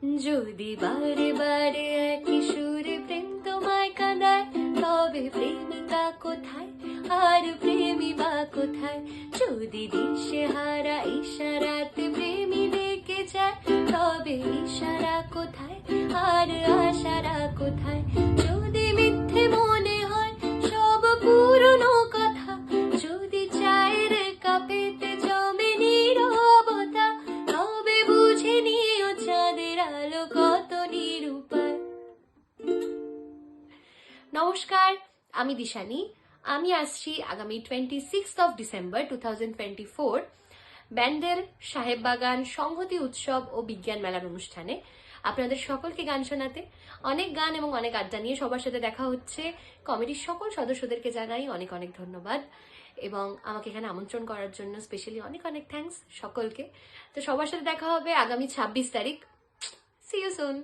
যদি বারে বারে একই সুরে প্রেম তোমায় কাঁদায়, তবে প্রেমিকা কোথায় আর প্রেমী বা কোথায়? যদি দিশেহারা ইশারাতে প্রেমী ডেকে যায়, তবে ইশারা কোথায় আর আশারা কোথায়? যদি মিথ্যে মনে হয় সব পুরনো কথা, যদি চায়ের কাপেতে জমে নীরবতা, তবে বুঝে নিও চাঁদের আলো কত নিরূপায়। নমস্কার, আমি দিশানি। আমি আসছি আগামী 26 ডিসেম্বর 2024 ব্যান্ডেল সাহেববাগান সংহতি উৎসব ও বিজ্ঞান মেলার অনুষ্ঠানে আপনাদের সকলকে গান শোনাতে। অনেক গান এবং অনেক আড্ডা নিয়ে সবার সাথে দেখা হচ্ছে। কমিটির সকল সদস্যদেরকে জানাই অনেক অনেক ধন্যবাদ এবং আমাকে এখানে আমন্ত্রণ করার জন্য স্পেশালি অনেক অনেক থ্যাঙ্কস সকলকে। তো সবার সাথে দেখা হবে আগামী 26 তারিখ। See you soon.